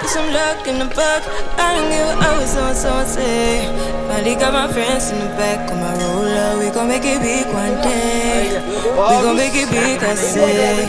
put some luck in the book. I don't give a what someone say. Finally got my friends in the back of my roller. We gon' make it big one day. We gon' make it big, I say.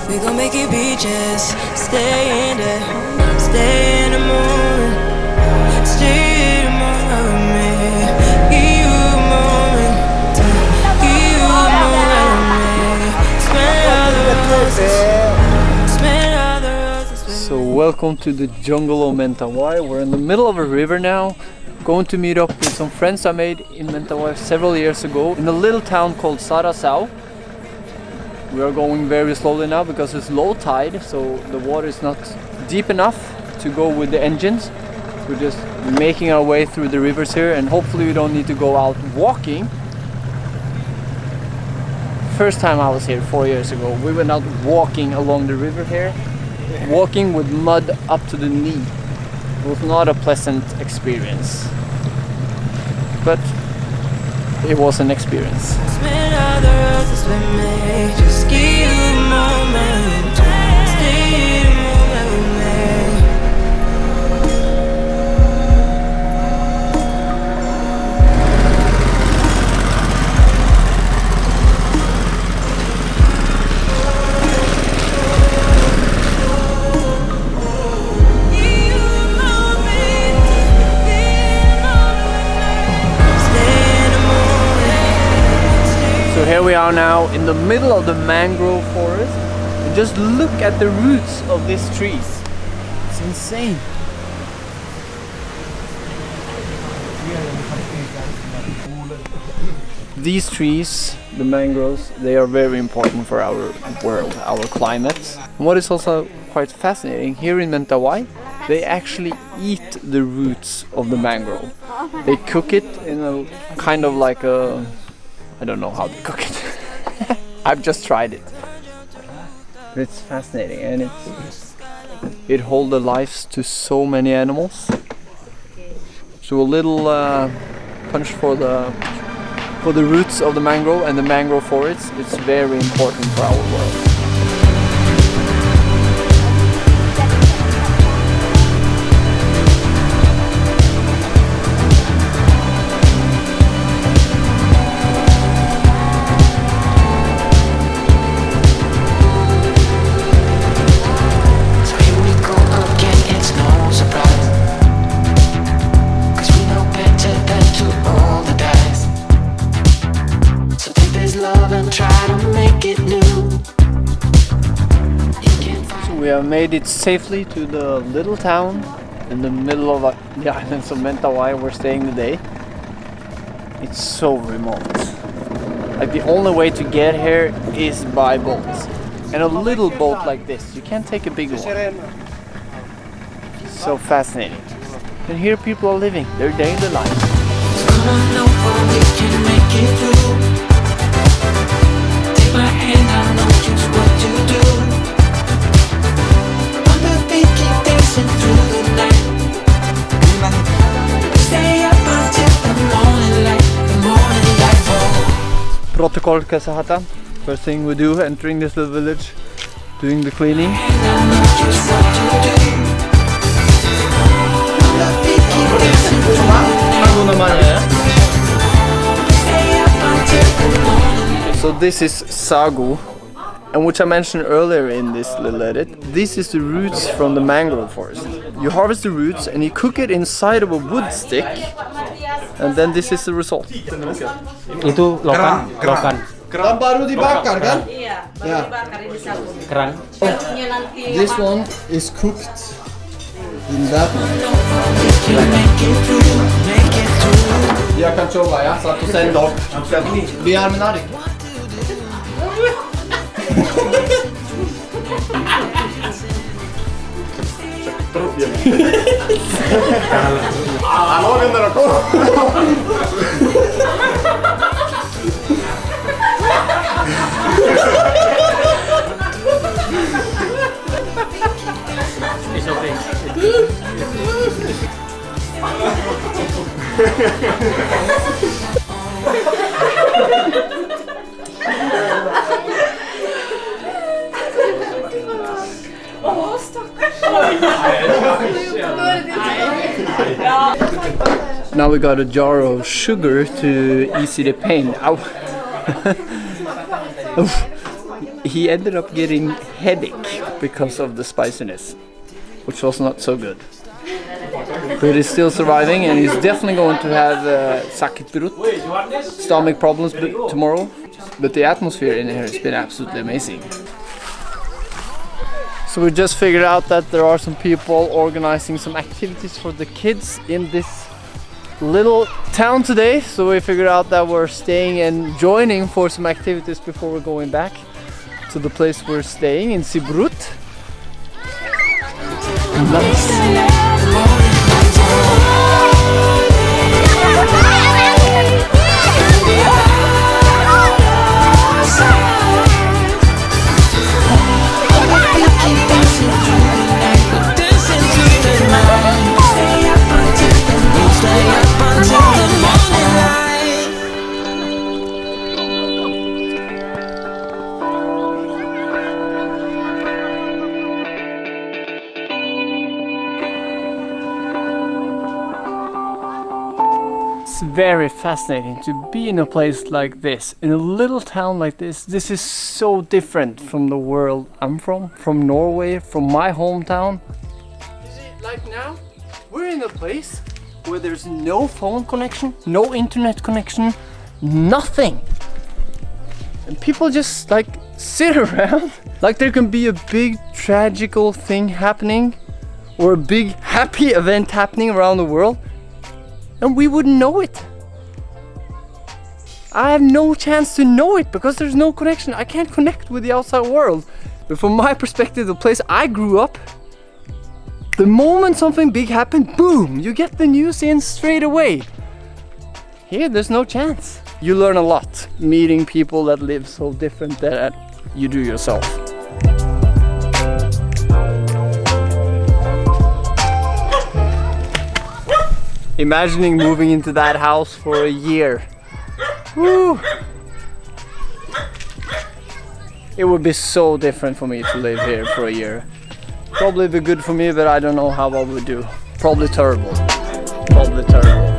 We gon' make it big, just stay in there. Stay in the moment. Stay in the moment with me. Give you a moment. Give you a moment with me. Smell all the roses. Smell all the roses. So welcome to the jungle of Mentawai. We're in the middle of a river now. Going to meet up with some friends I made in Mentawai several years ago in a little town called Sarasau. We are going very slowly now because it's low tide, so the water is not deep enough to go with the engines. We're just making our way through the rivers here, and hopefully we don't need to go out walking. First time I was here 4 years ago, we went out walking along the river here, walking with mud up to the knee. It was not a pleasant experience, but it was an experience. Smell all the roses with me. Just give you a moment. Stay in the moment with me. Here we are now in the middle of the mangrove forest, and just look at the roots of these trees. It's insane. These trees, the mangroves, they are very important for our world, our climate. And what is also quite fascinating, here in Mentawai, they actually eat the roots of the mangrove. They cook it in a kind of like a, I don't know how to cook it. I've just tried it. But it's fascinating, and it holds the lives to so many animals. So a little punch for the roots of the mangrove and the mangrove forest. It's very important for our world. We have made it safely to the little town in the middle of the islands of Mentawai. We're staying today. It's so remote. Like the only way to get here is by boat. And a little boat like this. You can't take a big one. So fascinating. And here people are living their daily life. Take my hand, I know just what to do. Protocol Kesahatan. First thing we do entering this little village, doing the cleaning. So this is sagu, and which I mentioned earlier in this little edit. This is the roots from the mangrove forest. You harvest the roots and you cook it inside of a wood stick, and then this is the result. Itu lokan. Kerang baru dibakar kan? Iya, baru dibakar ini sabun. Kerang. This one is cooked in that one. Jag kan coba ya, satu sendok. Biar menarik. Hallå, den där kom! It's okay. Åh, stackars. Now we got a jar of sugar to ease the pain. Ow. He ended up getting headache because of the spiciness, which was not so good. But he's still surviving, and he's definitely going to have sakit perut, stomach problems tomorrow. But the atmosphere in here has been absolutely amazing. So we just figured out that there are some people organizing some activities for the kids in this little town today. So we figured out that we're staying and joining for some activities before we're going back to the place we're staying in Sibrut. Nice. It's very fascinating to be in a place like this, in a little town like this. This is so different from the world I'm from Norway, from my hometown. You see, like now, we're in a place where there's no phone connection, no internet connection, nothing. And people just like sit around like there can be a big tragical thing happening or a big happy event happening around the world. And we wouldn't know it. I have no chance to know it because there's no connection. I can't connect with the outside world. But from my perspective, the place I grew up, the moment something big happened, boom, you get the news in straight away. Here, there's no chance. You learn a lot meeting people that live so different that you do yourself. Imagining moving into that house for a year. Woo. It would be so different for me to live here for a year. Probably be good for me, but I don't know how I would do. Probably terrible. Probably terrible.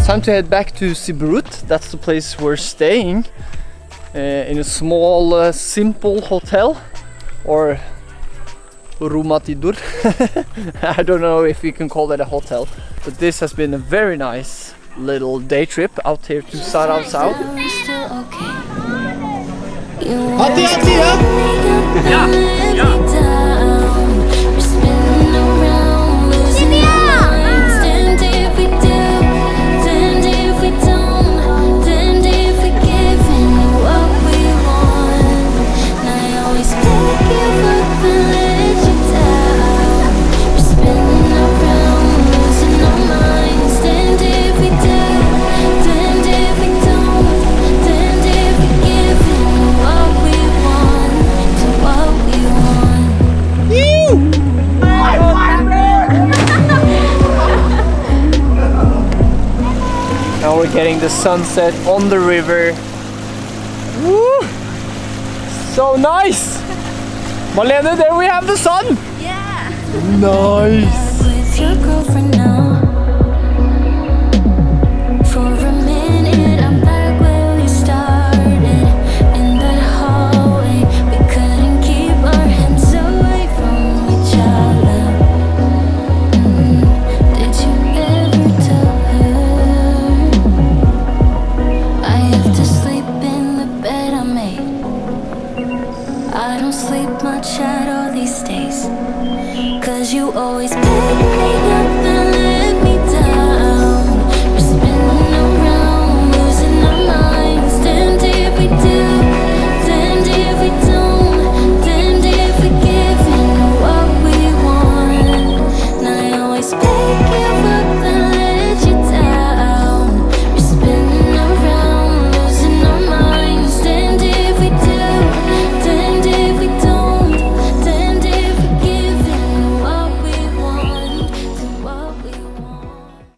Time to head back to Sibrut. That's the place we're staying in a small, simple hotel or rumah tidur. I don't know if we can call that a hotel, but this has been a very nice little day trip out here to Sarau South. Hati-hati ya! Now we're getting the sunset on the river. Woo! So nice! Marlene, there we have the sun! Yeah! Nice! With your girlfriend now. For a minute, I'm back where we started. In that hallway, we couldn't keep our hands away from each other. Did you ever tell her I have to sleep in the bed I made? I don't sleep much at all these days, 'cause you always pick me